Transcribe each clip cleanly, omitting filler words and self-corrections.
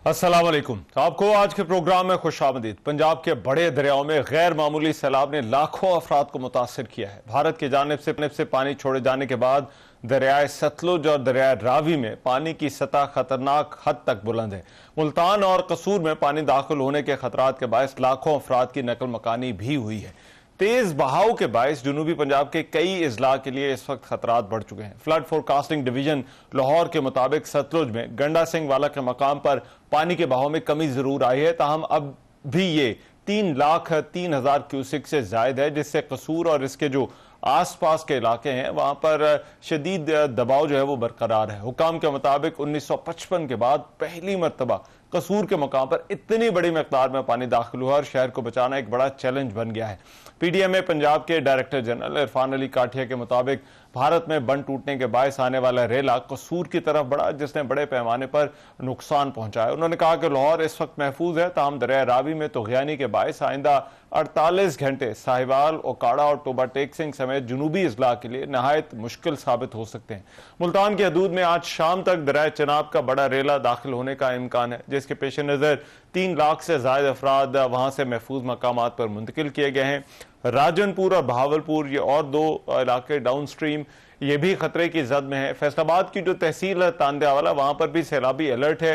अस्सलाम वालेकुम। तो आपको आज के प्रोग्राम में खुशामदीद। पंजाब के बड़े दरियाओं में गैर मामूली सैलाब ने लाखों अफराद को मुतासर किया है। भारत की जानिब से पानी छोड़े जाने के बाद दरियाए सतलुज और दरियाए रावी में पानी की सतह खतरनाक हद तक बुलंद है। मुल्तान और कसूर में पानी दाखिल होने के खतरात के बायस लाखों अफराद की नकल मकानी भी हुई है। तेज बहाव के बायस जनूबी पंजाब के कई अजला के लिए इस वक्त खतरात बढ़ चुके हैं। फ्लड फोरकास्टिंग डिवीजन लाहौर के मुताबिक सतलुज में गंडा सिंह वाला के मकाम पर पानी के बहाव में कमी जरूर आई है, ताहम अब भी ये 3,03,000 क्यूसिक से जायद है, जिससे कसूर और इसके जो आसपास के इलाके हैं वहां पर शदीद दबाव जो है वो बरकरार है। हुकाम के मुताबिक 1955 के बाद पहली मरतबा कसूर के मकाम पर इतनी बड़ी मकदार में पानी दाखिल हुआ और शहर को बचाना एक बड़ा चैलेंज बन गया है। पीडीएमए पंजाब के डायरेक्टर जनरल इरफान अली काठिया के मुताबिक भारत में बंद टूटने के बायस आने वाला रेला कसूर की तरफ बढ़ा, जिसने बड़े पैमाने पर नुकसान पहुंचाया। उन्होंने कहा कि लाहौर इस वक्त महफूज है, ताहम दरिया रावी में तुग़यानी के बायस आइंदा 48 घंटे साहिवाल, ओकाड़ा और टोबा टेक सिंह समेत जनूबी अजला के लिए नहायत मुश्किल साबित हो सकते हैं। मुल्तान की हदूद में आज शाम तक दरिया चनाब का बड़ा रेला दाखिल होने का इम्कान है, जिसके पेश नज़र 3 लाख से ज्यादा अफराद वहां से महफूज मकामात पर मुंतकिल किए गए हैं। राजनपुर और बहावलपुर ये और 2 इलाके डाउन स्ट्रीम ये भी खतरे की जद में है। फैसलाबाद की जो तहसील है तांदियावाला, वहां पर भी सैलाबी अलर्ट है।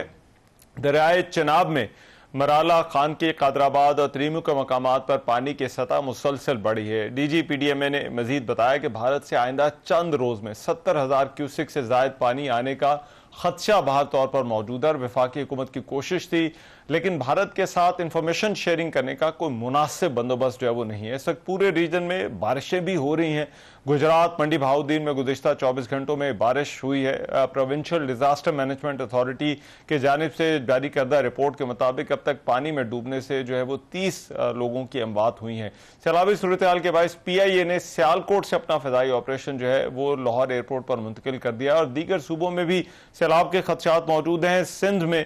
दरियाए चनाब में मराला, खान के, कादराबाद और त्रीमू के मकामात पर पानी की सतह मुसलसल बढ़ी है। डीजीपीडीएमए ने मजीद बताया कि भारत से आइंदा चंद रोज में 70,000 क्यूसिक से जायद पानी आने का खदशा बहाल तौर पर मौजूद है और वफाकी हुकूमत की कोशिश थी, लेकिन भारत के साथ इंफॉर्मेशन शेयरिंग करने का कोई मुनासिब बंदोबस्त जो है वो नहीं है। इस वक्त पूरे रीजन में बारिशें भी हो रही हैं। गुजरात मंडी बहाउद्दीन में गुज़िश्ता 24 घंटों में बारिश हुई है। प्रोविंशियल डिजास्टर मैनेजमेंट अथॉरिटी के जानिब से जारी करदा रिपोर्ट के मुताबिक अब तक पानी में डूबने से जो है वो 30 लोगों की अमवात हुई हैं। सैलाबी सूरत हाल के बायस PIA ने सियालकोट से अपना फजाई ऑपरेशन जो है वो लाहौर एयरपोर्ट पर मुंतकिल कर दिया और दीगर सूबों में भी सैलाब के खदशात मौजूद हैं। सिंध में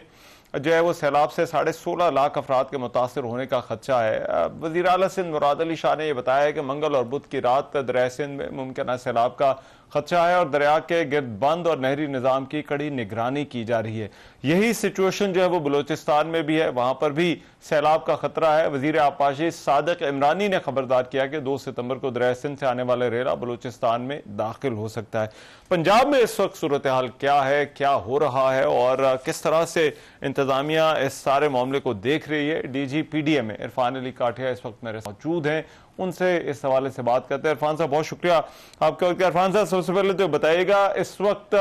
जो है वो सैलाब से 16.5 लाख अफराद के मुतासर होने का खदशा है। वज़ीर आला सिंध मुराद अली शाह ने यह बताया कि मंगल और बुध की रात दरिया सिंध में मुमकिन सैलाब का खदशा है और दरिया के गिर्द बंद और नहरी निज़ाम की कड़ी निगरानी की जा रही है। यही सिचुएशन जो है वो बलोचिस्तान में भी है, वहां पर भी सैलाब का खतरा है। वजीर आपाशी सादिक इमरानी ने खबरदार किया कि 2 सितंबर को दरिया सिंध से आने वाले रेला बलोचिस्तान में दाखिल हो सकता है। पंजाब में इस वक्त सूरत हाल क्या है, क्या हो रहा है और किस तरह से इंतजामिया इस सारे मामले को देख रही है, DGPDMA इरफान अली काठिया इस वक्त मेरे मौजूद हैं, उनसे इस हवाले से बात करते हैं। इरफान साहब बहुत शुक्रिया आपका। इरफान साहब सबसे पहले तो बताइएगा इस वक्त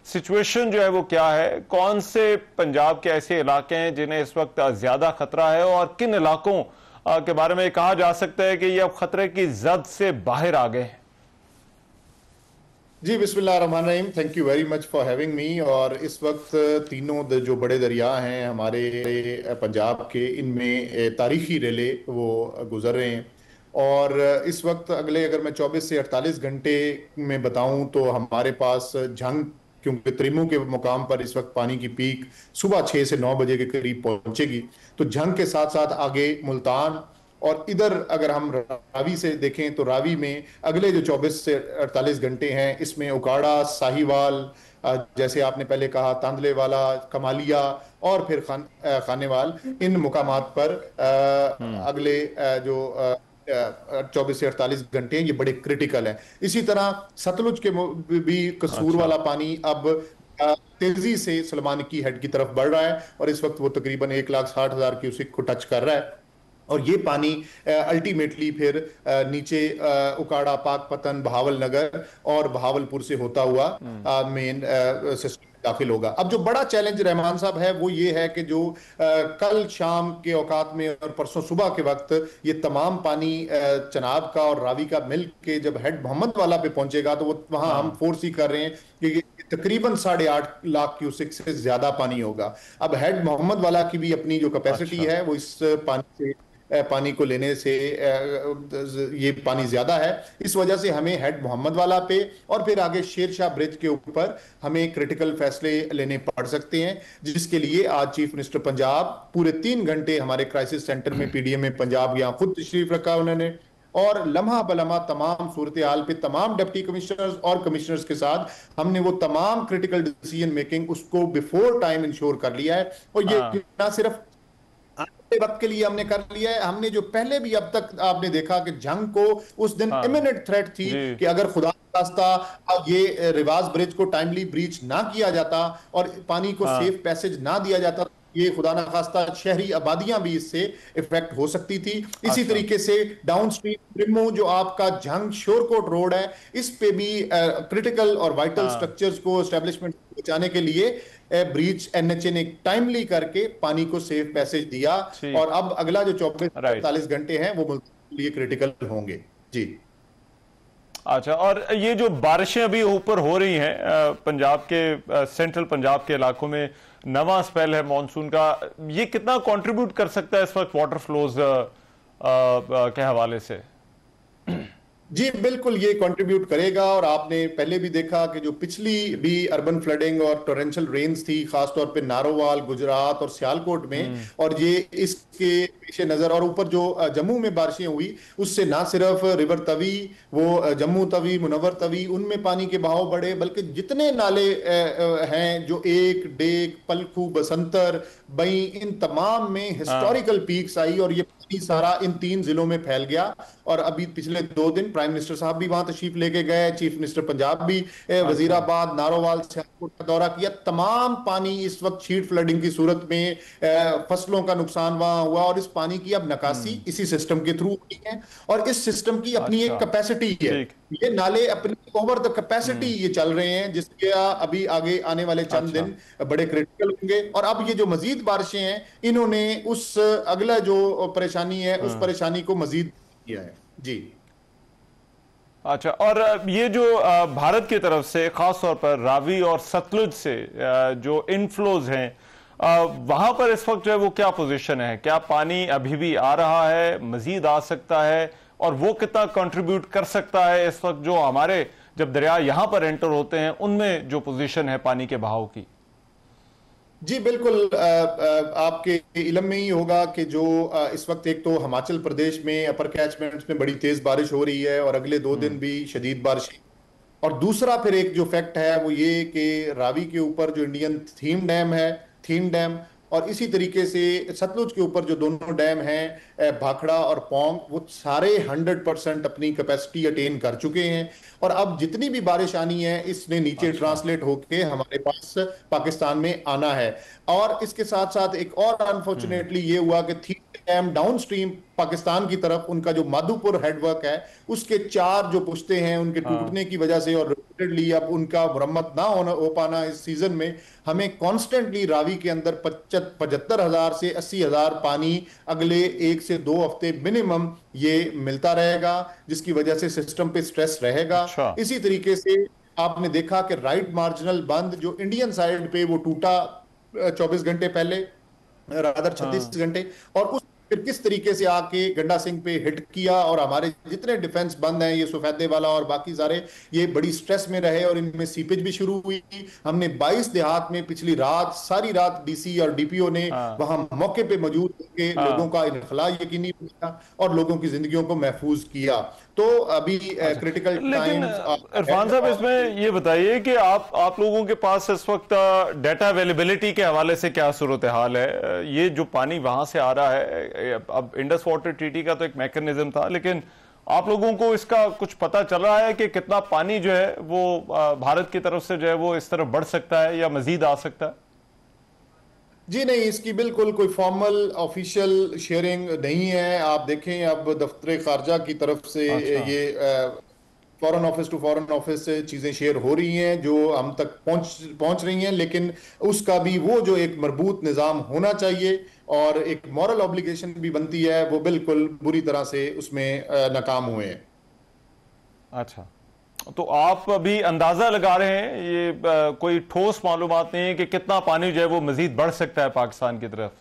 सिचुएशन जो है वो क्या है, कौन से पंजाब के ऐसे इलाके हैं जिन्हें इस वक्त ज्यादा खतरा है और किन इलाकों के बारे में कहा जा सकता है कि ये अब खतरे की जद से बाहर आ गए हैं? जी बिस्मिल्लाह रहमान रहीम, thank you very much for having me. और इस वक्त तीनों जो बड़े दरिया हैं हमारे पंजाब के, इनमें तारीखी रेले वो गुजर रहे हैं और इस वक्त अगले अगर मैं 24 से 48 घंटे में बताऊं तो हमारे पास झंग, क्योंकि त्रिमू के मुकाम पर इस वक्त पानी की पीक सुबह 6 से 9 बजे के करीब पहुंचेगी, तो झंग के साथ साथ आगे मुल्तान और इधर अगर हम रावी से देखें तो रावी में अगले जो 24 से 48 घंटे हैं इसमें उकाड़ा, साहिवाल, जैसे आपने पहले कहा तांदले वाला, कमालिया और फिर खानेवाल, इन मुकामात पर अगले जो 24 से 48 घंटे ये बड़े क्रिटिकल है। इसी तरह सतलुज के भी कसूर वाला पानी अब तेजी से सलमान की हेड की तरफ बढ़ रहा है और इस वक्त वो तकरीबन 1,60,000 क्यूसिक को टच कर रहा है और ये पानी अल्टीमेटली फिर नीचे उकाड़ा, पाकपतन, बहावल नगर और बहावलपुर से होता हुआ मेन सिस्टम दाखिल होगा। अब जो बड़ा चैलेंज रहमान साहब है वो ये है कि जो कल शाम के औकात में और परसों सुबह के वक्त ये तमाम पानी चनाब का और रावी का मिल के जब हेड मोहम्मद वाला पे पहुंचेगा तो वो वहां हम फोर्स ही कर रहे हैं कि तकरीबन 8.5 लाख क्यूसिक से ज्यादा पानी होगा। अब हेड मोहम्मद वाला की भी अपनी जो कैपेसिटी है वो इस पानी को लेने से ये पानी ज्यादा है, इस वजह से हमें हेड मोहम्मद वाला पे और फिर आगे शेरशाह ब्रिज के ऊपर हमें क्रिटिकल फैसले लेने पड़ सकते हैं, जिसके लिए आज चीफ मिनिस्टर पंजाब पूरे 3 घंटे हमारे क्राइसिस सेंटर में PDMA पंजाब यहाँ खुद तशरीफ रखा उन्होंने और लम्हा बलम्हा तमाम सूरत हाल पे तमाम डिप्टी कमिश्नर्स और कमिश्नर्स के साथ हमने वो तमाम क्रिटिकल डिसीजन मेकिंग उसको बिफोर टाइम इंश्योर कर लिया है। और ये हाँ ना सिर्फ आने वक्त के लिए हमने कर लिया है, हमने जो पहले भी अब तक आपने देखा कि जंग को उस दिन हाँ इमिनेंट थ्रेट थी जी कि अगर खुदा रास्ता ये रिवाज ब्रिज को टाइमली ब्रीच ना किया जाता और पानी को हाँ सेफ पैसेज ना दिया जाता, ये खुदा ना खास्ता शहरी आबादियां भी इससे इफेक्ट हो सकती थी। इसी अच्छा तरीके से डाउन स्ट्रीम ब्रिमो जो आपका जंग श्योरकोट रोड है, इस पे भी क्रिटिकल और वाइटल हाँ स्ट्रक्चर्स को एस्टेब्लिशमेंट बचाने के लिए ब्रीच एनएचए ने टाइमली करके पानी को सेफ पैसेज दिया। ठीक और अब अगला जो 24 राइट 48 घंटे हैं वो मुल्क के लिए क्रिटिकल होंगे। जी अच्छा। और ये जो बारिशें अभी ऊपर हो रही हैं पंजाब के सेंट्रल पंजाब के इलाकों में, नवा स्पेल है मॉनसून का, ये कितना कंट्रीब्यूट कर सकता है इस वक्त वाटर फ्लोज के हवाले से? जी बिल्कुल ये कंट्रीब्यूट करेगा। और आपने पहले भी देखा कि जो पिछली भी अर्बन फ्लडिंग और टोरेंशियल रेन्स थी खासतौर पे नारोवाल, गुजरात और सियालकोट में, और ये इसके पेशे नजर और ऊपर जो जम्मू में बारिशें हुई उससे ना सिर्फ रिवर तवी, वो जम्मू तवी, मुनव्वर तवी, उनमें पानी के बहाव बढ़े, बल्कि जितने नाले हैं जो एक डेक, पलखू, बसंतर, बई, इन तमाम में हिस्टोरिकल पीक्स आई और ये पानी सारा इन 3 जिलों में फैल गया। और अभी पिछले 2 दिन प्राइम मिनिस्टर साहब भी वहां तशरीफ लेके गए, चीफ मिनिस्टर पंजाब भी वजीराबाद, नारोवाल, सियालकोट का दौरा किया। तमाम पानी इस वक्त शीट फ्लडिंग की सूरत में फसलों का नुकसान वहां हुआ और इस पानी की अब नकासी इसी सिस्टम के थ्रू होती है। और इस सिस्टम की अपनी एक कैपेसिटी है, ये नाले अपनी ओवर द कैपेसिटी ये चल रहे हैं, जिसके अभी आगे आने वाले चंद दिन बड़े क्रिटिकल होंगे। और अब ये जो मजीद बारिशें हैं इन्होंने उस अगला जो परेशानी है उस परेशानी को मजीद किया है। जी अच्छा। और ये जो भारत की तरफ से खास तौर पर रावी और सतलुज से जो इनफ्लोज हैं, वहां पर इस वक्त जो है वो क्या पोजीशन है? क्या पानी अभी भी आ रहा है, मजीद आ सकता है, और वो कितना कंट्रीब्यूट कर सकता है इस वक्त जो हमारे जब दरिया यहां पर एंटर होते हैं उनमें जो पोजीशन है पानी के बहाव की? जी बिल्कुल, आपके इल्म में ही होगा कि जो इस वक्त एक तो हिमाचल प्रदेश में अपर कैचमेंट्स में बड़ी तेज बारिश हो रही है और अगले 2 दिन भी शदीद बारिश। और दूसरा फिर एक जो फैक्ट है वो ये कि रावी के ऊपर जो इंडियन थीम डैम है, थीम डैम, और इसी तरीके से सतलुज के ऊपर जो दोनों डैम हैं भाखड़ा और पौंग, वो सारे 100% अपनी कैपेसिटी अटेन कर चुके हैं। और अब जितनी भी बारिश आनी है इसने नीचे ट्रांसलेट होके हमारे पास पाकिस्तान में आना है। और इसके साथ साथ एक और अनफॉर्चुनेटली ये हुआ कि theme dam down stream Pakistan की तरफ उनका जो माधुपुर हेडवर्क है उसके 4 जो पुश्ते हैं उनके टूटने की वजह से और रिपीटेडली अब उनका मुरम्मत ना हो पाना इस सीजन में हमें कॉन्स्टेंटली रावी के अंदर 75,000 से 80,000 पानी अगले 1 से 2 हफ्ते मिनिमम ये मिलता रहेगा, जिसकी वजह से सिस्टम पे स्ट्रेस रहेगा। अच्छा। इसी तरीके से आपने देखा कि राइट मार्जिनल बंद जो इंडियन साइड पे वो टूटा 24 घंटे पहले, रादर 36 घंटे, और उस फिर किस तरीके से आके गंडा सिंह पे हिट किया और हमारे जितने डिफेंस बंद हैं ये सफेदे वाला और बाकी सारे ये बड़ी स्ट्रेस में रहे और इनमें सीपेज भी शुरू हुई। हमने 22 देहात में पिछली रात सारी रात डीसी और डीपीओ ने वहां मौके पे मौजूद होकर लोगों का इनखला यकीनी बनाया और लोगों की जिंदगियों को महफूज किया। तो अभी क्रिटिकल लेकिन इरफान साहब इसमें ये बताइए कि आप लोगों के पास इस वक्त डाटा अवेलेबिलिटी के हवाले से क्या सूरत हाल है? ये जो पानी वहां से आ रहा है, अब इंडस वाटर ट्रीटी का तो एक मैकेनिज्म था, लेकिन आप लोगों को इसका कुछ पता चल रहा है कि कितना पानी जो है वो भारत की तरफ से जो है वो इस तरफ बढ़ सकता है या मजीद आ सकता है? जी नहीं, इसकी बिल्कुल कोई फॉर्मल ऑफिशियल शेयरिंग नहीं है। आप देखें अब दफ्तर खारजा की तरफ से ये foreign office to foreign office से चीजें शेयर हो रही हैं जो हम तक पहुंच रही हैं, लेकिन उसका भी वो जो एक मरबूत निज़ाम होना चाहिए और एक मॉरल ऑब्लिगेशन भी बनती है, वो बिल्कुल बुरी तरह से उसमें नाकाम हुए हैं। अच्छा, तो आप अभी अंदाजा लगा रहे हैं, ये कोई ठोस मालूमात नहीं है कि कितना पानी जो है वो मजीद बढ़ सकता है पाकिस्तान की तरफ?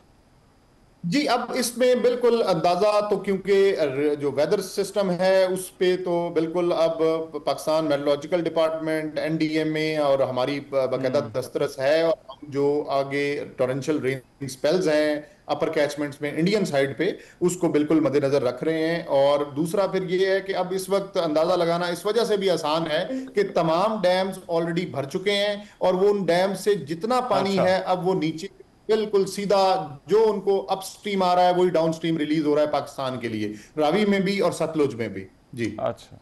जी, अब इसमें बिल्कुल अंदाजा तो, क्योंकि जो वेदर सिस्टम है उस पे तो बिल्कुल अब पाकिस्तान मेट्रोलॉजिकल डिपार्टमेंट, एनडीएमए और हमारी बाकायदा हम्म। दस्तरस है, और हम जो आगे टोरेंशियल रेन स्पेल्स हैं अपर कैचमेंट्स में इंडियन साइड पे, उसको बिल्कुल मद्देनजर रख रहे हैं। और दूसरा फिर ये है कि अब इस वक्त अंदाजा लगाना इस वजह से भी आसान है कि तमाम डैम्स ऑलरेडी भर चुके हैं, और वो उन डैम से जितना पानी अच्छा। है अब वो नीचे बिल्कुल सीधा जो उनको अपस्ट्रीम आ रहा है वही डाउनस्ट्रीम रिलीज हो रहा है पाकिस्तान के लिए, रावी में भी और सतलुज में भी। जी, अच्छा,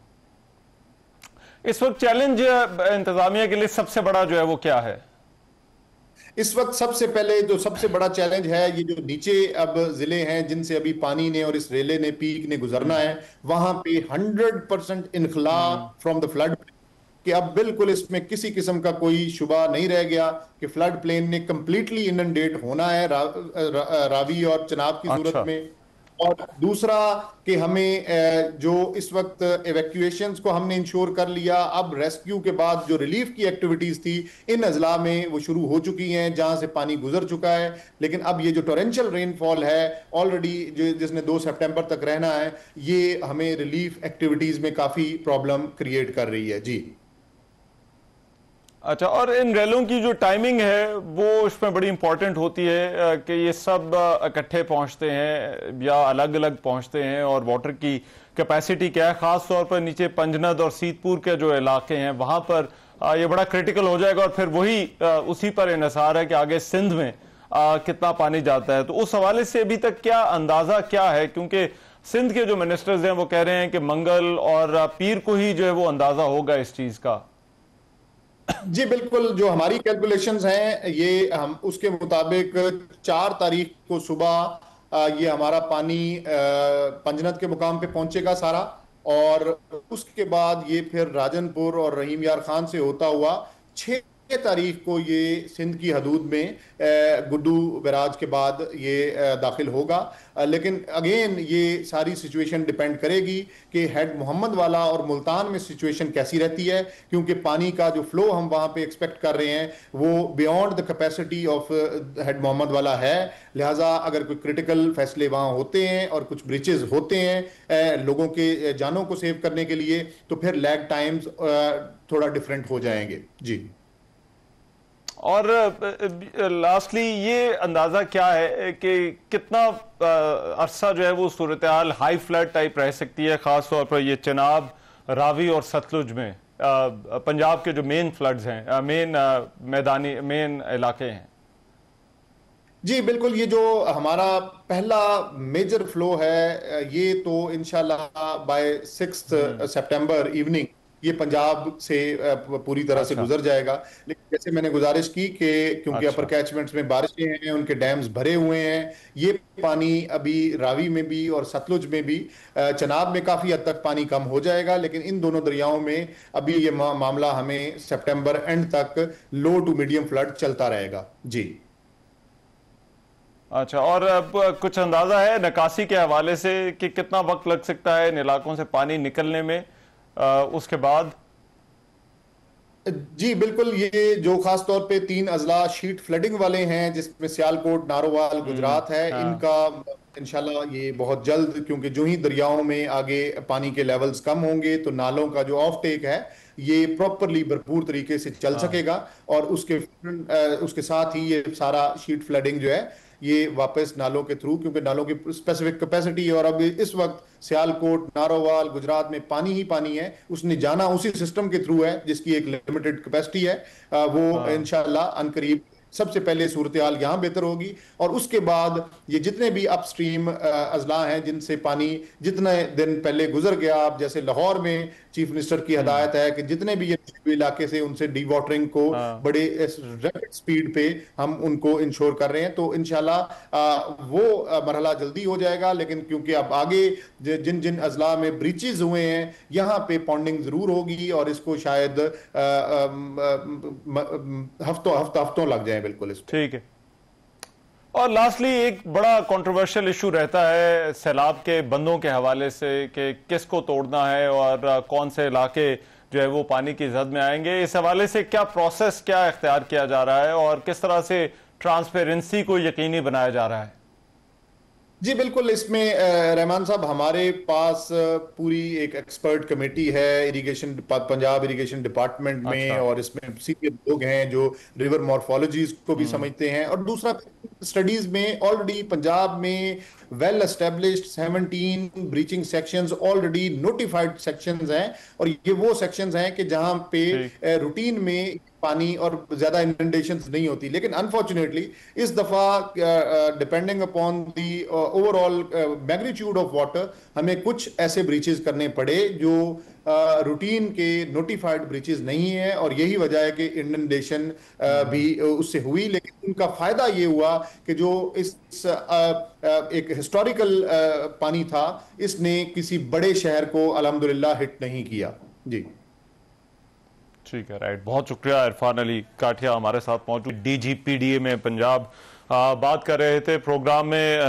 इस वक्त चैलेंज इंतजामिया के लिए सबसे बड़ा जो है वो क्या है? इस वक्त सबसे पहले जो सबसे बड़ा चैलेंज है, ये जो नीचे अब जिले हैं जिनसे अभी पानी ने और इस रेले ने पीक ने गुजरना हम्म। है, वहां पे 100% इनखला हम्म। फ्रॉम द फ्लड, कि अब बिल्कुल इसमें किसी किस्म का कोई शुबा नहीं रह गया कि फ्लड प्लेन ने कंप्लीटली इनंडेट होना है रावी और चनाब की सूरत अच्छा। में। और दूसरा कि हमें जो इस वक्त एवैक्यूएशंस को हमने इंश्योर कर लिया, अब रेस्क्यू के बाद जो रिलीफ की एक्टिविटीज थी इन अजला में वो शुरू हो चुकी हैं जहां से पानी गुजर चुका है। लेकिन अब ये जो टोरेंशियल रेनफॉल है ऑलरेडी जो जिसने 2 सितंबर तक रहना है, ये हमें रिलीफ एक्टिविटीज में काफी प्रॉब्लम क्रिएट कर रही है। जी, अच्छा, और इन रेलों की जो टाइमिंग है वो इसमें बड़ी इंपॉर्टेंट होती है कि ये सब इकट्ठे पहुंचते हैं या अलग अलग पहुंचते हैं, और वाटर की कैपेसिटी क्या है, खास तौर पर नीचे पंजनद और सीतपुर के जो इलाके हैं वहां पर ये बड़ा क्रिटिकल हो जाएगा, और फिर वही उसी पर इन्हसार है कि आगे सिंध में कितना पानी जाता है। तो उस हवाले से अभी तक क्या अंदाजा क्या है, क्योंकि सिंध के जो मिनिस्टर्स हैं वो कह रहे हैं कि मंगल और पीर को ही जो है वो अंदाजा होगा इस चीज का। जी बिल्कुल, जो हमारी कैलकुलेशंस हैं ये हम उसके मुताबिक 4 तारीख को सुबह ये हमारा पानी पंजनद के मुकाम पे पहुंचेगा सारा, और उसके बाद ये फिर राजनपुर और रहीम यार खान से होता हुआ 6 तारीख को ये सिंध की हदूद में गुड्डू बैराज के बाद ये दाखिल होगा। लेकिन अगेन ये सारी सिचुएशन डिपेंड करेगी कि हेड मोहम्मद वाला और मुल्तान में सिचुएशन कैसी रहती है, क्योंकि पानी का जो फ्लो हम वहां पे एक्सपेक्ट कर रहे हैं वो beyond the capacity of head Mohammad वाला है। लिहाजा अगर कोई क्रिटिकल फैसले वहां होते हैं और कुछ ब्रिचेस होते हैं लोगों के जानों को सेव करने के लिए, तो फिर लैग टाइम्स थोड़ा डिफरेंट हो जाएंगे। जी, और लास्टली ये अंदाजा क्या है कि कितना अरसा जो है वो सूरत हाल हाई फ्लड टाइप रह सकती है, खास तौर पर ये चनाब, रावी और सतलुज में, पंजाब के जो मेन फ्लड्स हैं, मेन इलाके हैं? जी बिल्कुल, ये जो हमारा पहला मेजर फ्लो है ये तो इंशाल्लाह बाय 6 सितंबर इवनिंग ये पंजाब से पूरी तरह से अच्छा। गुजर जाएगा। लेकिन जैसे मैंने गुजारिश की कि क्योंकि अपर अच्छा। कैचमेंट्स में बारिशें हैं, उनके डैम्स भरे हुए हैं, ये पानी अभी रावी में भी और सतलुज में भी, चनाब में काफी हद तक पानी कम हो जाएगा, लेकिन इन दोनों दरियाओं में अभी ये मामला हमें सितंबर एंड तक लो टू मीडियम फ्लड चलता रहेगा। जी, अच्छा, और अब कुछ अंदाजा है निकासी के हवाले से कि कितना वक्त लग सकता है इन इलाकों से पानी निकलने में उसके बाद? जी बिल्कुल, ये जो खास तौर पे 3 अजला शीट फ्लडिंग वाले हैं जिसमें सियालकोट, नारोवाल, गुजरात है, हाँ। इनका इंशाल्लाह ये बहुत जल्द, क्योंकि जो ही दरियाओं में आगे पानी के लेवल्स कम होंगे तो नालों का जो ऑफ टेक है ये प्रॉपरली भरपूर तरीके से चल हाँ। सकेगा, और उसके साथ ही ये सारा शीट फ्लडिंग जो है ये वापस नालों के थ्रू, क्योंकि नालों की स्पेसिफिक कैपेसिटी है, और अब इस वक्त सियालकोट, नारोवाल, गुजरात में पानी ही पानी है, उसने जाना उसी सिस्टम के थ्रू है जिसकी एक लिमिटेड कैपेसिटी है। वो हाँ। इंशाल्लाह अनकरीब सबसे पहले सूरत हाल यहां बेहतर होगी, और उसके बाद ये जितने भी अपस्ट्रीम अजला हैं जिनसे पानी जितने दिन पहले गुजर गया, आप जैसे लाहौर में चीफ मिनिस्टर की हदायत है कि जितने भी ये इलाके से उनसे डी वाटरिंग को हाँ। बड़े रैपिड स्पीड पे हम उनको इंश्योर कर रहे हैं, तो इंशाल्लाह वो मरहला जल्दी हो जाएगा। लेकिन क्योंकि अब आगे जिन जिन अजला में ब्रीचेज हुए हैं यहाँ पे पॉन्डिंग जरूर होगी, और इसको शायद हफ्तों लग जाए बिल्कुल इसको। ठीक है। और लास्टली एक बड़ा कंट्रोवर्शियल इशू रहता है सैलाब के बंदों के हवाले से कि किसको तोड़ना है और कौन से इलाके जो है वो पानी की जद में आएंगे। इस हवाले से क्या प्रोसेस क्या इख्तियार किया जा रहा है और किस तरह से ट्रांसपेरेंसी को यकीनी बनाया जा रहा है? जी बिल्कुल, इसमें रहमान साहब हमारे पास पूरी एक एक्सपर्ट कमेटी है इरिगेशन, पंजाब इरिगेशन डिपार्टमेंट में, अच्छा। और इसमें सीनियर लोग हैं जो रिवर मॉर्फोलॉजीज को भी हम्म। समझते हैं। और दूसरा, स्टडीज में ऑलरेडी पंजाब में well established 17 breaching sections, already notified sections हैं। और ये वो सेक्शंस हैं कि जहां ठीक। पे रूटीन में पानी और ज्यादा इंडेशंस नहीं होती। लेकिन अनफॉर्चुनेटली इस दफा, depending upon the overall magnitude of water, हमें कुछ ऐसे ब्रीचेस करने पड़े जो रूटीन के नोटिफाइड ब्रीचेस नहीं है, और यही वजह है कि इंडेशन भी उससे हुई। लेकिन उनका फायदा ये हुआ कि जो इस एक हिस्टोरिकल पानी था, इसने किसी बड़े शहर को अल्हम्दुलिल्लाह हिट नहीं किया। जी ठीक है, राइट। बहुत शुक्रिया इरफान अली काठिया हमारे साथ मौजूद, डीजीपीडीए में पंजाब। बात कर रहे थे प्रोग्राम में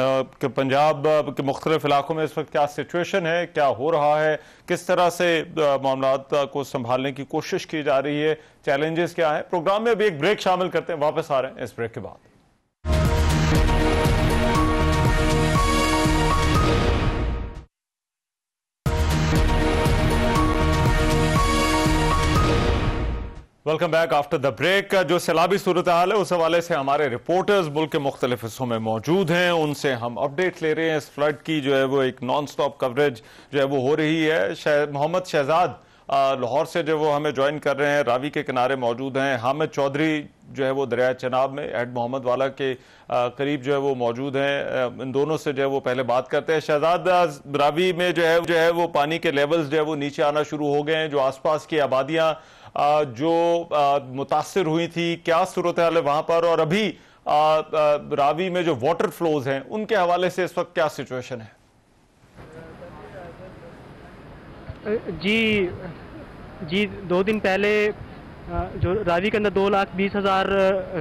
कि पंजाब के मुख्तलिफ इलाकों में इस वक्त क्या सिचुएशन है, क्या हो रहा है, किस तरह से मामलात को संभालने की कोशिश की जा रही है, चैलेंजेस क्या है। प्रोग्राम में अभी एक ब्रेक शामिल करते हैं, वापस आ रहे हैं इस ब्रेक के बाद। Welcome back after the break. जो सैलाबी सूरत हाल है उस हवाले से हमारे रिपोर्टर्स मुल्क के मुख्तलिफ हिस्सों में मौजूद हैं, उनसे हम अपडेट ले रहे हैं। इस फ्लड की जो है वो एक नॉन स्टॉप कवरेज जो है वो हो रही है। मोहम्मद शहजाद लाहौर से जो वो हमें ज्वाइन कर रहे हैं, रावी के किनारे मौजूद हैं। हामिद चौधरी जो है वो दरिया चनाब में हेड मोहम्मद वाला के करीब जो है वो मौजूद हैं। इन दोनों से जो है वो पहले बात करते हैं। शहजाद, रावी में जो है वो पानी के लेवल्स जो है वो नीचे आना शुरू हो गए हैं। जो आसपास की आबादियां जो मुतासिर हुई थी, क्या सूरत हाल है वहां पर, और अभी रावी में जो वाटर फ्लोज हैं उनके हवाले से इस वक्त क्या सिचुएशन है? जी 2 दिन पहले जो रावी के अंदर 2,20,000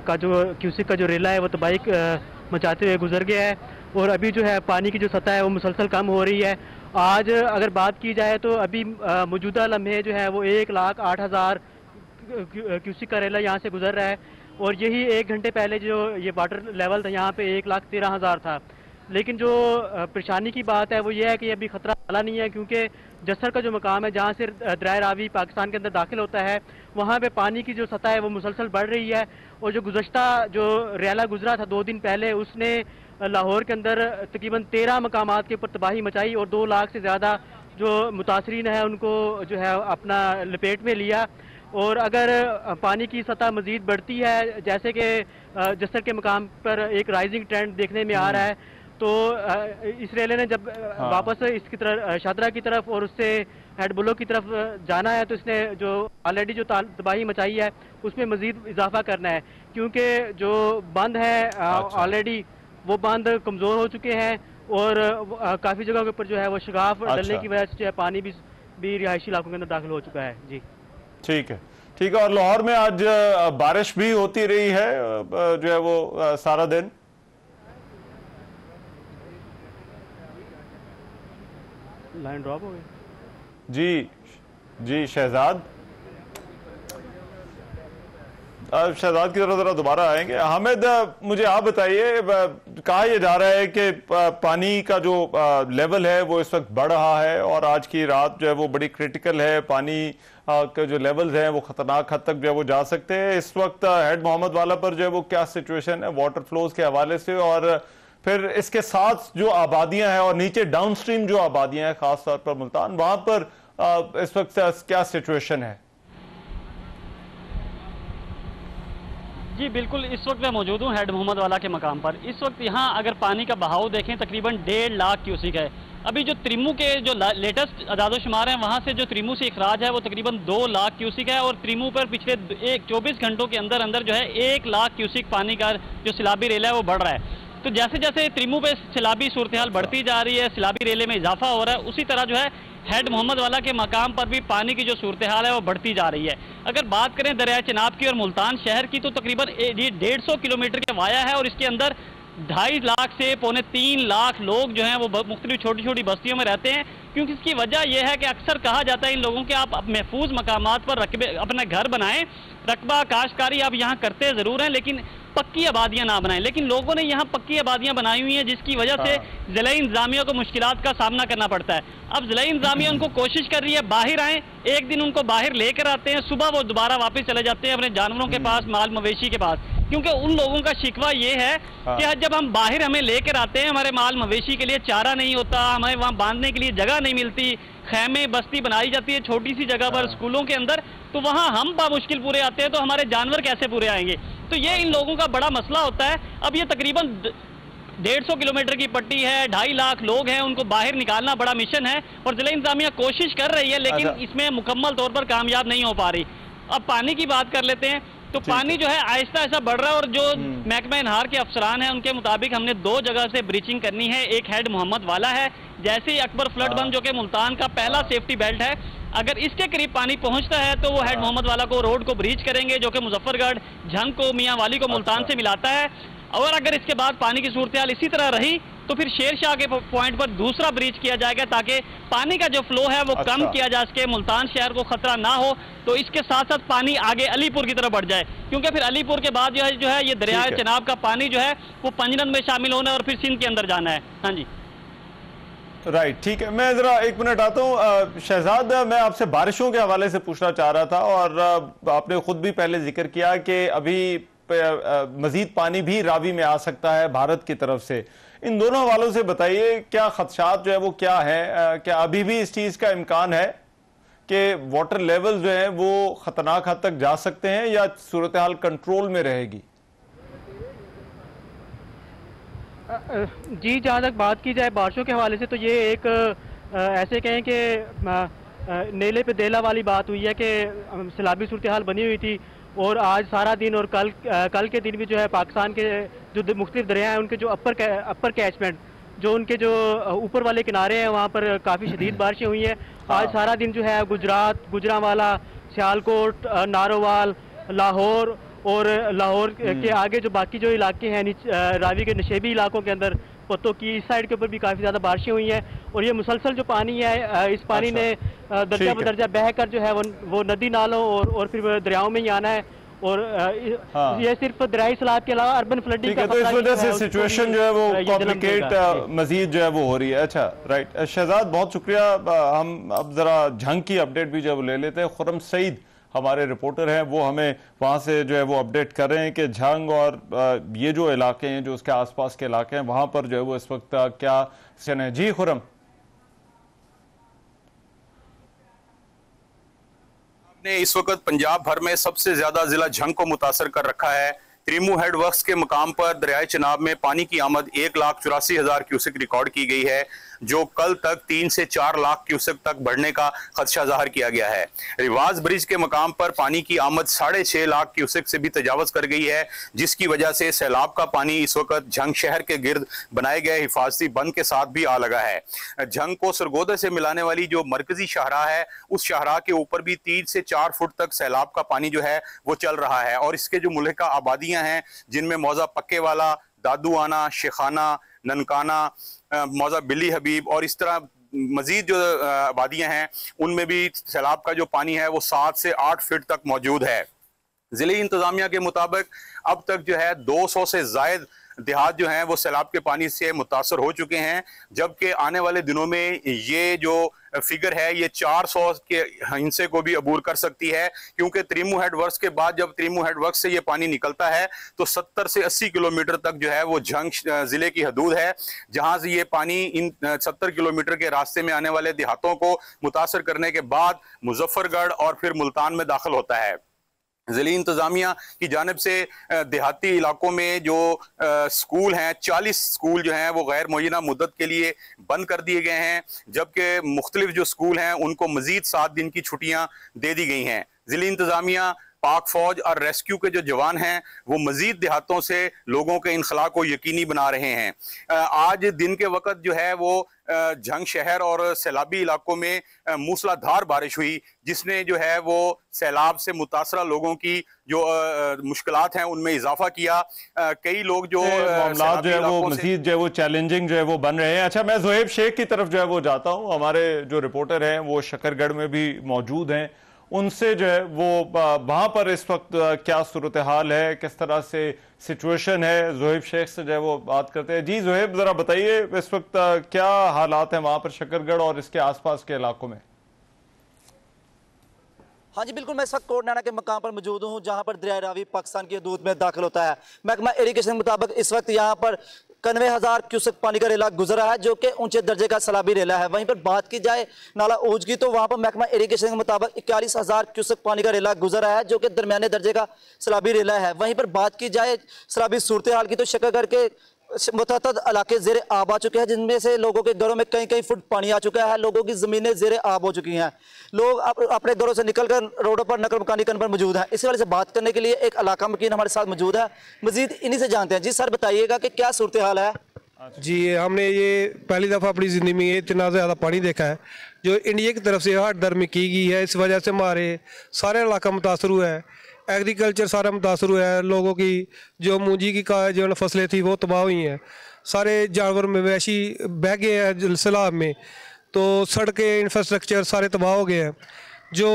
का जो क्यूसिक का जो रेला है वो तबाही मचाते हुए गुजर गया है। और अभी जो है पानी की जो सतह है वो मुसलसल कम हो रही है। आज अगर बात की जाए तो अभी मौजूदा लम्हे जो है वो 1,08,000 क्यूसिक का रेला यहाँ से गुजर रहा है। और यही 1 घंटे पहले जो ये वाटर लेवल था यहाँ पे 1,13,000 था। लेकिन जो परेशानी की बात है वो ये है कि अभी खतरा वाला नहीं है, क्योंकि जसर का जो मकाम है जहाँ से दरिया रावी पाकिस्तान के अंदर दाखिल होता है, वहाँ पे पानी की जो सतह है वो मुसलसल बढ़ रही है। और जो गुज़श्ता जो रेला गुजरा था 2 दिन पहले, उसने लाहौर के अंदर तकरीबन 13 मकामात के ऊपर तबाही मचाई और 2 लाख से ज़्यादा जो मुतासरीन है उनको जो है अपना लपेट में लिया। और अगर पानी की सतह मज़ीद बढ़ती है, जैसे कि जसर के मकाम पर एक राइजिंग ट्रेंड देखने में आ रहा है, तो इस रेले ने जब वापस इसकी तरफ शादरा की तरफ और उससे हेड बुलो की तरफ जाना है, तो इसने जो ऑलरेडी जो तबाही मचाई है उसमें मज़ीद इजाफा करना है, क्योंकि जो बंद है ऑलरेडी वो बंद कमज़ोर हो चुके हैं। और काफ़ी जगह के ऊपर जो है वो शगाफ डलने की वजह से जो है पानी भी रिहायशी इलाकों के अंदर दाखिल हो चुका है। जी ठीक है, ठीक है। और लाहौर में आज बारिश भी होती रही है जो है वो सारा दिन। लाइन ड्रॉप हो गई। जी शहजाद, शहजाद की तरफ जरा दोबारा आएंगे। हामिद, मुझे आप बताइए, कहा यह जा रहा है कि पानी का जो लेवल है वो इस वक्त बढ़ रहा है और आज की रात जो है वो बड़ी क्रिटिकल है। पानी के जो लेवल्स हैं वो खतरनाक हद तक जो है वो जा सकते हैं। इस वक्त हेड मोहम्मद वाला पर जो है वो क्या सिचुएशन है वाटर फ्लोज के हवाले से, और फिर इसके साथ जो आबादियां हैं और नीचे डाउनस्ट्रीम जो आबादियां हैं खासतौर पर मुल्तान, वहां पर इस वक्त क्या सिचुएशन है? जी बिल्कुल, इस वक्त मैं मौजूद हूँ हेड मोहम्मद वाला के मकाम पर। इस वक्त यहाँ अगर पानी का बहाव देखें तकरीबन 1.5 लाख क्यूसिक है। अभी जो त्रिमू के जो लेटेस्ट अदादोशुमार हैं वहाँ से जो त्रिमू से इखराज है वो तकरीबन 2 लाख क्यूसिक है। और त्रिमू पर पिछले 24 घंटों के अंदर अंदर जो है 1 लाख क्यूसिक पानी का जो सैलाबी रेला है वो बढ़ रहा है। तो जैसे जैसे त्रिमू पे सैलाबी सूरत हाल बढ़ती जा रही है, सैलाबी रेले में इजाफा हो रहा है, उसी तरह जो है हेड मोहम्मद वाला के मकाम पर भी पानी की जो सूरत हाल है वो बढ़ती जा रही है। अगर बात करें दरिया चिनाब की और मुल्तान शहर की, तो तकरीबन ये 150 किलोमीटर के वाया है और इसके अंदर 2.5 लाख से 2.75 लाख लोग जो हैं वो मुख्तलिफ छोटी छोटी बस्तियों में रहते हैं। क्योंकि इसकी वजह यह है कि अक्सर कहा जाता है इन लोगों के आप महफूज मकामात पर अपना घर बनाएं। रकबा काश्तकारी आप यहाँ करते ज़रूर हैं, लेकिन पक्की आबादियां ना बनाएं, लेकिन लोगों ने यहाँ पक्की आबादियां बनाई हुई हैं, जिसकी वजह से जिला इंतजामिया को मुश्किलात का सामना करना पड़ता है। अब जिला इंतजामिया उनको कोशिश कर रही है बाहर आए, एक दिन उनको बाहर लेकर आते हैं, सुबह वो दोबारा वापस चले जाते हैं अपने जानवरों के पास, माल मवेशी के पास, क्योंकि उन लोगों का शिकवा ये है कि जब हम बाहर हमें लेकर आते हैं, हमारे माल मवेशी के लिए चारा नहीं होता, हमें वहाँ बांधने के लिए जगह नहीं मिलती, खैमे बस्ती बनाई जाती है छोटी सी जगह पर स्कूलों के अंदर, तो वहाँ हम बामुश्किल पूरे आते हैं, तो हमारे जानवर कैसे पूरे आएंगे? तो ये इन लोगों का बड़ा मसला होता है। अब ये तकरीबन 150 किलोमीटर की पट्टी है, 2.5 लाख लोग हैं, उनको बाहर निकालना बड़ा मिशन है और जिला इंतजामिया कोशिश कर रही है, लेकिन इसमें मुकम्मल तौर पर कामयाब नहीं हो पा रही। अब पानी की बात कर लेते हैं, तो पानी जो है आहिस्ता आहिस्ता बढ़ रहा है और जो महकमा इनहार के अफसरान हैं उनके मुताबिक हमने 2 जगह से ब्रीचिंग करनी है। एक हेड मोहम्मद वाला है, जैसे ही अकबर फ्लड बंद जो कि मुल्तान का पहला सेफ्टी बेल्ट है, अगर इसके करीब पानी पहुंचता है तो वो हेड मोहम्मद वाला को रोड को ब्रीच करेंगे, जो कि मुजफ्फरगढ़, झंग को, मियां वाली को मुल्तान से मिलाता है। और अगर इसके बाद पानी की सूरत हाल इसी तरह रही तो फिर शेर शाह के पॉइंट पर दूसरा ब्रीच किया जाएगा, ताकि पानी का जो फ्लो है वो कम किया जा सके, मुल्तान शहर को खतरा ना हो। तो इसके साथ साथ पानी आगे अलीपुर की तरफ बढ़ जाए, क्योंकि फिर अलीपुर के बाद जो है ये दरिया चनाब का पानी जो है वो पंजरन में शामिल होना है और फिर सिंध के अंदर जाना है। हाँ जी, राइट, ठीक है। मैं जरा 1 मिनट आता हूँ। शहजाद, मैं आपसे बारिशों के हवाले से पूछना चाह रहा था और आपने खुद भी पहले जिक्र किया कि अभी मजीद पानी भी रावी में आ सकता है भारत की तरफ से। इन दोनों हवालों से बताइए, क्या खदशात जो है वो क्या है? क्या अभी भी इस चीज का इम्कान है कि वाटर लेवल जो है वो खतरनाक हद तक जा सकते हैं या सूरत हाल कंट्रोल में रहेगी? जी, जहाँ तक बात की जाए बारिशों के हवाले से, तो ये एक ऐसे कहें कि नेले पे देला वाली बात हुई है कि सैलाबी सूरत हाल बनी हुई थी और आज सारा दिन और कल के दिन भी जो है पाकिस्तान के जो मुख्तलिफ दरिया हैं उनके जो अपर कैचमेंट, जो उनके जो ऊपर वाले किनारे हैं, वहाँ पर काफ़ी शदीद बारिशें हुई हैं। आज सारा दिन जो है गुजरात, गुजरांवाला, सियालकोट, नारोवाल, लाहौर और लाहौर के आगे जो बाकी जो इलाके हैं रावी के नशेबी इलाकों के अंदर, पत्तों की इस साइड के ऊपर भी काफ़ी ज़्यादा बारिशें हुई हैं और ये मुसलसल जो पानी है, इस पानी ने दर्जा बदर्जा बहकर जो है वो नदी नालों और फिर दरियाओं में ही आना है और ये सिर्फ दरियाई सैलाब के अलावा अर्बन फ्लडिंग का, तो इस वजह से सिचुएशन जो है वो कॉम्प्लिकेट मजीद जो है वो हो रही है। अच्छा, राइट शहजाद, बहुत शुक्रिया। हम अब जरा झंग की अपडेट भी जो ले लेते हैं। खुर्रम सईद हमारे रिपोर्टर हैं, वो हमें वहाँ से जो है वो अपडेट कर रहे हैं कि झंग और ये जो इलाके हैं, जो उसके आसपास के इलाके हैं, वहाँ पर जो है वो इस वक्त क्या सीन है। जी खुर्रम, ने इस वक्त पंजाब भर में सबसे ज्यादा जिला झंग को मुतासर कर रखा है। त्रिमू हेड वर्क्स के मकाम पर दरियाए चिनाब में पानी की आमद 1,84,000 क्यूसेक रिकॉर्ड की गई है, जो कल तक 3 से 4 लाख क्यूसेक तक बढ़ने का खदशा जाहिर किया गया है। रिवाज ब्रिज के मकाम पर पानी की आमद 6.5 लाख क्यूसेक से भी तजावज कर गई है, जिसकी वजह से सैलाब का पानी इस वक्त झंग शहर के गिर्द बनाए गए हिफाजती बंद के साथ भी आ लगा है। झंग को सरगोदा से मिलाने वाली जो मरकजी शाहराह है, उस शाहराह के ऊपर भी 3 से 4 फुट तक सैलाब का पानी जो है वो चल रहा है और इसके जो मुल्हिका आबादियां हैं, जिनमें मौजा पक्के वाला, दादुआना, शेखाना, ननकाना, मौजा बिली हबीब और इस तरह मजीद जो आबादियां हैं, उनमें भी सैलाब का जो पानी है वो 7 से 8 फीट तक मौजूद है। जिले इंतजामिया के मुताबिक अब तक जो है 200 से जायद देहात जो हैं वो सैलाब के पानी से मुतासर हो चुके हैं, जबकि आने वाले दिनों में ये जो फिगर है ये 400 के हिस्से को भी अबूर कर सकती है, क्योंकि त्रिमू हेड वर्क्स के बाद जब त्रिमू हेड वर्क्स से ये पानी निकलता है तो 70 से 80 किलोमीटर तक जो है वो झंग जिले की हदूद है, जहां से ये पानी इन 70 किलोमीटर के रास्ते में आने वाले देहातों को मुतासर करने के बाद मुजफ्फरगढ़ और फिर मुल्तान में दाखिल होता है। ज़िली इंतज़ामिया की जानिब से देहाती इलाकों में जो स्कूल हैं, 40 स्कूल जो हैं वो गैर मुअय्यना मुद्दत के लिए बंद कर दिए गए हैं, जबकि मुख्तलिफ जो स्कूल हैं उनको मजीद 7 दिन की छुट्टियां दे दी गई हैं। ज़िली इंतज़ामिया, पाक फौज और रेस्क्यू के जो जवान हैं वो मजीद देहातों से लोगों के इनखला को यकीनी बना रहे हैं। आज दिन के वक्त जो है वो झंग शहर और सैलाबी इलाकों में मूसलाधार बारिश हुई, जिसने जो है वो सैलाब से मुतासरा लोगों की जो मुश्किलात हैं उनमें इजाफा किया। कई लोग जो मामलात जो है वो मजीद जो है वो चैलेंजिंग जो है वो बन रहे हैं। अच्छा, मैं ज़ुहैब शेख की तरफ जो है वो जाता हूँ। हमारे जो रिपोर्टर हैं वो शकरगढ़ में भी मौजूद हैं उनसे जो है वो वहां पर इस वक्त क्या सूरत हाल है, किस तरह से सिचुएशन है, जोहेब शेख से जो है वो बात करते हैं। जी जोहेब, जरा बताइए इस वक्त क्या हालात हैं वहां पर शकरगढ़ और इसके आसपास के इलाकों में। हाँ जी बिल्कुल, मैं इस वक्त कोट नैना के मकाम पर मौजूद हूँ जहाँ पर दरिया रावी पाकिस्तान की हदूद में दाखिल होता है। महकमा इरिगेशन के मुताबिक इस वक्त यहाँ पर 91,000 क्यूसेक पानी का रेला गुजरा है जो कि ऊंचे दर्जे का सैलाबी रेला है। वहीं पर बात की जाए नाला ऊज की तो वहाँ पर महकमा इरिगेशन के मुताबिक 41,000 क्यूसेक पानी का रेला गुजरा है जो कि दरमियाने दर्जे का सैलाबी रेला है। वहीं पर बात की जाए सैलाबी सूरत हाल की तो शकरगढ़ के मुतअद्दिद इलाके ज़ेरे आब आ चुके हैं, जिनमें से लोगों के घरों में कई फुट पानी आ चुका है। लोगों की ज़मीनें ज़ेरे आब हो चुकी हैं। लोग अपने घरों से निकलकर रोडों पर नकल मकानी करने पर मौजूद हैं। इसी वाले से बात करने के लिए एक इलाका मकीन हमारे साथ मौजूद है। मजीद इन्हीं से जानते हैं। जी सर, बताइएगा कि क्या सूरत हाल है। जी, हमने ये पहली दफ़ा अपनी ज़िंदगी में इतना ज़्यादा पानी देखा है जो इंडिया की तरफ से हर दर में की गई है। इस वजह से हमारे सारे इलाका मुतासर हुआ है, एग्रीकल्चर सारा मुतासर हुआ है। लोगों की जो मूंजी की जो फसलें थी वो तबाह हुई हैं। सारे जानवर मवेशी बह गए हैं सैलाब में, तो सड़कें इंफ्रास्ट्रक्चर सारे तबाह हो गए हैं। जो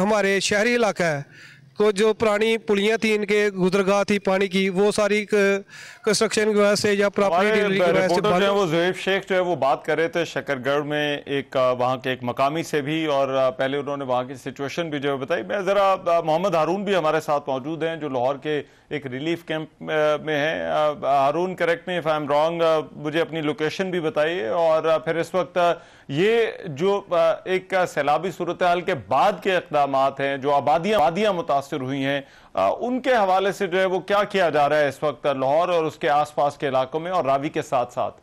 हमारे शहरी इलाका है को जो पुरानी पुलियाँ थी, इनके गुजरगाह थी पानी की, वो सारी कंस्ट्रक्शन की वजह से या प्रॉपर्टी डीलरिंग की वजह से वो जोहेब शेख जो है वो बात कर रहे थे शकरगढ़ में एक वहाँ के एक मकामी से भी, और पहले उन्होंने वहाँ की सिचुएशन भी जो है बताई। मैं जरा मोहम्मद हारून भी हमारे साथ मौजूद हैं जो लाहौर के एक रिलीफ कैंप में है। Haroon, correct me if I am wrong, मुझे अपनी लोकेशन भी बताइए, और फिर इस वक्त ये जो एक सैलाबी सूरत हाल के बाद के इक़दामात हैं, जो आबादियां मुतासिर हुई हैं, उनके हवाले से जो है वो क्या किया जा रहा है इस वक्त लाहौर और उसके आसपास के इलाकों में और रावी के साथ साथ।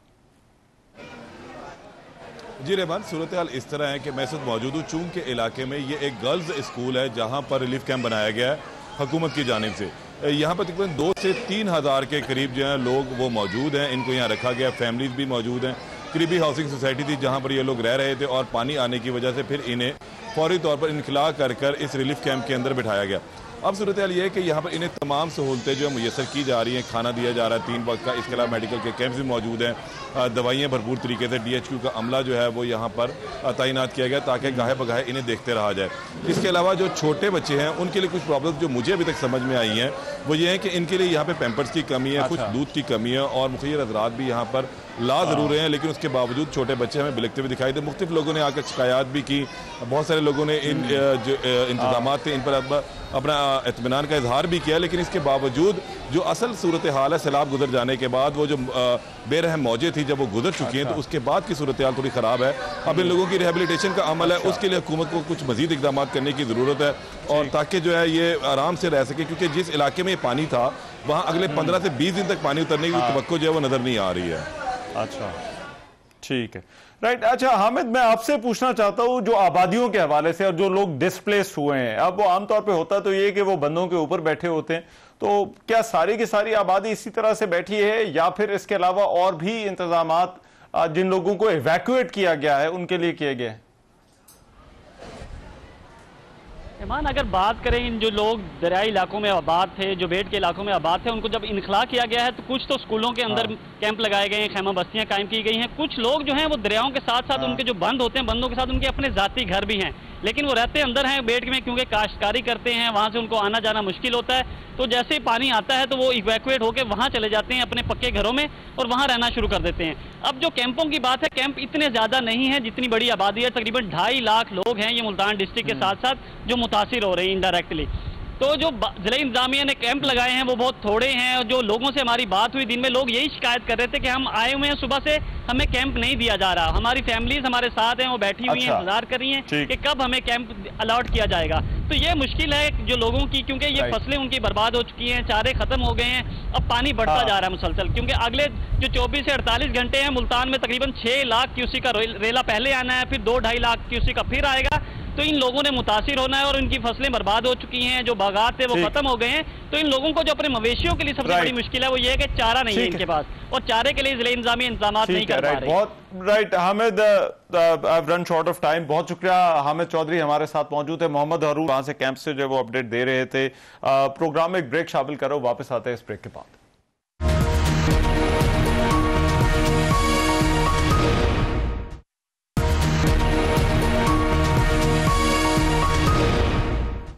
जी रहमान, सूरत हाल इस तरह है कि मैं इस वक्त मौजूद हूँ चूंग के इलाके में। ये एक गर्ल्स स्कूल है जहाँ पर रिलीफ कैंप बनाया गया है हुकूमत की जानिब से। यहाँ पर तकरीबन 2 से 3 हज़ार के करीब जो है लोग वो मौजूद हैं। इनको यहाँ रखा गया, फैमिलीज भी मौजूद हैं। करीबी हाउसिंग सोसाइटी थी जहाँ पर ये लोग रह रहे थे, और पानी आने की वजह से फिर इन्हें फौरी तौर पर इनखला कर इस रिलीफ कैंप के अंदर बिठाया गया। अब सूरत हाल ये है कि यहाँ पर इन्हें तमाम सहूलतें जो है मुयसर की जा रही हैं। खाना दिया जा रहा है 3 वक्त का, इसके अलावा मेडिकल के कैंप्स भी मौजूद हैं। दवाइयाँ भरपूर तरीके से, DHQ का अमला जो है वो यहाँ पर तैनात किया गया ताकि गाहे बगाहे इन्हें देखते रहा जाए। इसके अलावा जो छोटे बच्चे हैं उनके लिए कुछ प्रॉब्लम जो मुझे अभी तक समझ में आई हैं वो ये है कि इनके लिए यहाँ पे पैम्पर्स की कमी है, कुछ दूध की कमी है, और मुखियर हज़रात भी यहाँ पर ला ज़रूर हैं, लेकिन उसके बावजूद छोटे बच्चे हमें बिलखते हुए दिखाई दे। मुख्तलिफ लोगों ने आकर शिकायत भी की, बहुत सारे लोगों ने इन जो इंतजाम थे इन पर अपना इत्मीनान का इजहार भी किया, लेकिन इसके बावजूद जो असल सूरत हाल है सैलाब गुजर जाने के बाद, वो जो बेरहम मौजें थी जब वो गुजर चुकी हैं, तो उसके बाद की सूरत हाल थोड़ी ख़राब है। अब इन लोगों की रिहेबिलिटेशन का अमल है, उसके लिए हुकूमत को कुछ मजीद इकदाम करने की ज़रूरत है, और ताकि जो है ये आराम से रह सके, क्योंकि जिस इलाके में ये पानी था वहाँ अगले 15 से 20 दिन तक पानी उतरने की तवक्को जो है वो नज़र नहीं आ रही है। अच्छा, ठीक है, राइट। अच्छा हामिद, मैं आपसे पूछना चाहता हूं जो आबादियों के हवाले से और जो लोग डिस्प्लेस हुए हैं, अब वो आमतौर पे होता तो ये कि वो बंदों के ऊपर बैठे होते हैं, तो क्या सारी की सारी आबादी इसी तरह से बैठी है या फिर इसके अलावा और भी इंतजामात जिन लोगों को इवैक्यूएट किया गया है उनके लिए किए गए? ईमान, अगर बात करें जो लोग दरियाई इलाकों में आबाद थे, जो बेट के इलाकों में आबाद थे, उनको जब इनखला किया गया है तो कुछ तो स्कूलों के अंदर कैंप लगाए गए हैं, खैमा बस्तियां कायम की गई हैं। कुछ लोग जो हैं वो दरियाओं के साथ साथ उनके जो बंद होते हैं, बंदों के साथ उनके अपने जाती घर भी हैं, लेकिन वो रहते अंदर हैं बेट में, क्योंकि काश्तकारी करते हैं, वहाँ से उनको आना जाना मुश्किल होता है। तो जैसे ही पानी आता है तो वो इवैक्यूएट होकर वहाँ चले जाते हैं अपने पक्के घरों में और वहाँ रहना शुरू कर देते हैं। अब जो कैंपों की बात है, कैंप इतने ज़्यादा नहीं है जितनी बड़ी आबादी है, तकरीबन 2.5 लाख लोग हैं ये मुल्तान डिस्ट्रिक्ट के साथ साथ जो मुतासिर हो रहे हैं इनडायरेक्टली। तो जो जिला इंतजामिया ने कैंप लगाए हैं वो बहुत थोड़े हैं, और जो लोगों से हमारी बात हुई दिन में, लोग यही शिकायत कर रहे थे कि हम आए हुए हैं सुबह से, हमें कैंप नहीं दिया जा रहा, हमारी फैमिलीज हमारे साथ हैं, वो बैठी हुई हैं, इंतजार कर रही हैं कि कब हमें कैंप अलॉट किया जाएगा। तो ये मुश्किल है जो लोगों की, क्योंकि ये फसलें उनकी बर्बाद हो चुकी हैं, चारे खत्म हो गए हैं, अब पानी बढ़ता जा रहा है मुसलसल, क्योंकि अगले जो 24 से 48 घंटे हैं मुल्तान में तकरीबन 6 लाख क्यूसेक का रेला पहले आना है, फिर 2-2.5 लाख क्यूसेक का फिर आएगा। तो इन लोगों ने मुतासिर होना है और इनकी फसलें बर्बाद हो चुकी हैं, जो बागात थे वो खत्म हो गए हैं। तो इन लोगों को जो अपने मवेशियों के लिए सबसे बड़ी मुश्किल है वो ये है कि चारा नहीं है इनके पास, और चारे के लिए जिले इंतजामी इंतजाम नहीं कर पा रहे। बहुत right Hamid, I have run short of time. बहुत शुक्रिया। हामिद चौधरी हमारे साथ मौजूद है। मोहम्मद हारून वहां से कैंप से जो वो अपडेट दे रहे थे। प्रोग्राम में एक ब्रेक शामिल करो, वापस आते हैं इस ब्रेक के बाद।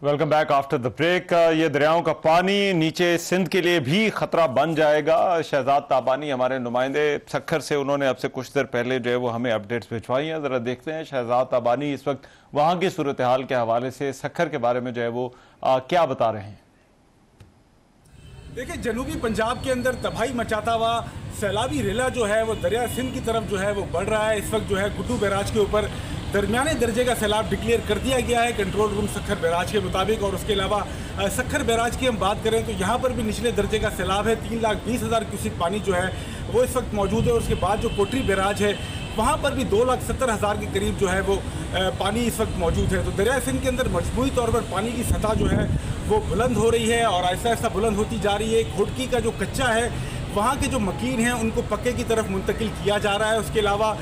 Welcome back after the break. ये दरियाओं का पानी नीचे सिंध के लिए भी खतरा बन जाएगा। शहजाद ताबानी हमारे नुमाइंदे सक्खर से, उन्होंने अब से कुछ देर पहले जो है वो हमें अपडेट्स भिजवाई हैं। ज़रा देखते हैं शहजाद ताबानी इस वक्त वहाँ की सूरत हाल के हवाले से सक्खर के बारे में जो है वो क्या बता रहे हैं। देखिए, जनूबी पंजाब के अंदर तबाही मचाता हुआ सैलाबी रेला जो है वो दरिया सिंध की तरफ जो है वो बढ़ रहा है। इस वक्त जो है गुड्डू बैराज के ऊपर दरमियाने दर्जे का सैलाब डिक्लेयर कर दिया गया है कंट्रोल रूम सक्खर बैराज के मुताबिक। और उसके अलावा सक्खर बैराज की हम बात करें तो यहाँ पर भी निचले दर्जे का सैलाब है। 3,20,000 क्यूसिक पानी जो है वो इस वक्त मौजूद है। और उसके बाद जो कोटरी बैराज है वहाँ पर भी 2,70,000 के करीब जो है वो पानी इस वक्त मौजूद है। तो दरिया सिंध के अंदर मजमूई तौर पर पानी की सतह जो है वो बुलंद हो रही है और ऐसा ऐसा बुलंद होती जा रही है। घोटकी का जो कच्चा है वहाँ के जो मकीन हैं उनको पक्के की तरफ मुंतकिल किया जा रहा है। उसके अलावा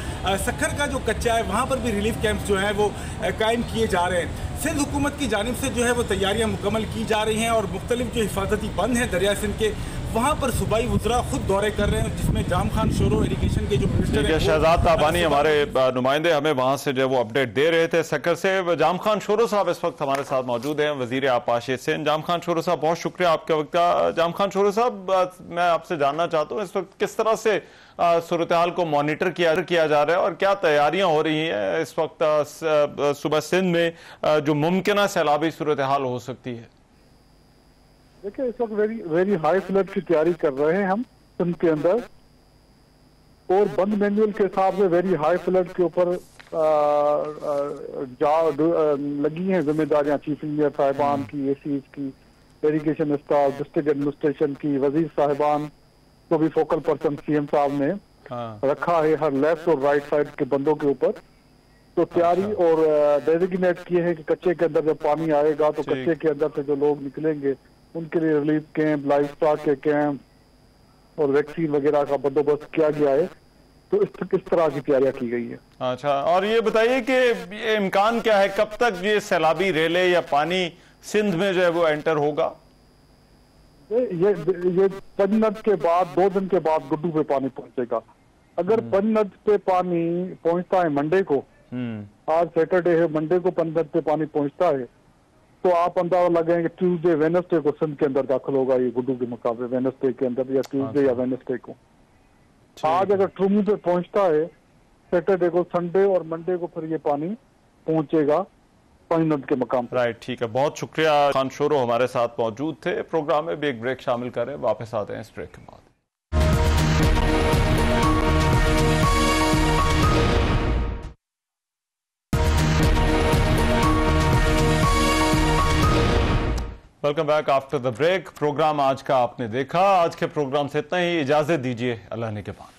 सक्खर का जो कच्चा है वहाँ पर भी रिलीफ कैंप्स जो हैं वो कायम किए जा रहे हैं। सिंध हुकूमत की जानिब से जो है वो तैयारियाँ मुकम्मल की जा रही हैं और मुख्तलिफ जो हिफाजती बंद हैं दरिया सिंध के वहाँ पर सूबाई वज़रा खुद दौरे कर रहे हैं, जिसमें जाम खान शोरो इरीगेशन के जो मिनिस्टर हैं शहजाद ताबानी हमारे नुमाइंदे हमें वहाँ से जो है वो अपडेट दे रहे थे सक्खर से। जाम खान शोरो साहब इस वक्त हमारे साथ मौजूद हैं, वजीर आपाश सिंध। जाम खान शोरो साहब बहुत शुक्रिया आपके वक्त का। जाम खान शोरो साहब, मैं आपसे जानना चाहता हूँ इस वक्त किस तरह से सूरत हाल को मॉनिटर किया जा रहा है और क्या तैयारियां हो रही हैं इस वक्त सुबह सिंध में जो मुमकिन सैलाबी सूरत हाल हो सकती है। देखिए, इस वक्त वेरी हाई फ्लड की तैयारी कर रहे हैं हम सिंध के अंदर और बंद मैनुअल के हिसाब से वेरी हाई फ्लड के ऊपर लगी हैं जिम्मेदारियां चीफ इंजीनियर साहिबान की, एसीज की, इरीगेशन स्टाफ, डिस्ट्रिक्ट एडमिनिस्ट्रेशन की, वजीर साहिबान को भी फोकल पर्सन सीएम साहब ने रखा है हर लेफ्ट और राइट साइड के बंदों के ऊपर। तो तैयारी और डेजिग्नेट किए हैं कि कच्चे के अंदर जब पानी आएगा तो कच्चे के अंदर से जो लोग निकलेंगे उनके लिए रिलीफ कैंप, लाइफ स्टॉक के कैंप और वैक्सीन वगैरह का बंदोबस्त किया गया है। तो इस तरह की तैयारियां की गई है। अच्छा, और ये बताइए कि ये इम्कान क्या है, कब तक ये सैलाबी रेले या पानी सिंध में जो है वो एंटर होगा? ये पंजनद के बाद 2 दिन के बाद गुड्डू पे पानी पहुंचेगा। अगर पंजनद पे पानी पहुंचता है मंडे को, आज सैटरडे है, मंडे को पंजनद पे पानी पहुंचता है तो आप अंदाजा लगाएंगे ट्यूसडे वेडनेसडे को सिंध के अंदर दाखिल होगा ये गुड्डू के मुकाबले, वेडनेसडे के अंदर या ट्यूसडे या वेडनेसडे को। आज अगर ट्रूमू पे पहुंचता है सैटरडे को, संडे और मंडे को फिर ये पानी पहुंचेगा पंजनद के मकाम पर। राइट, ठीक है, बहुत शुक्रिया। खान शोरो हमारे साथ मौजूद थे। प्रोग्राम में भी एक ब्रेक शामिल करें, वापस आते हैं इस ब्रेक के बाद। Welcome back after the break. Programme आज का आपने देखा। आज के प्रोग्राम से इतना ही, इजाजत दीजिए, अल्लाह ने के बाद।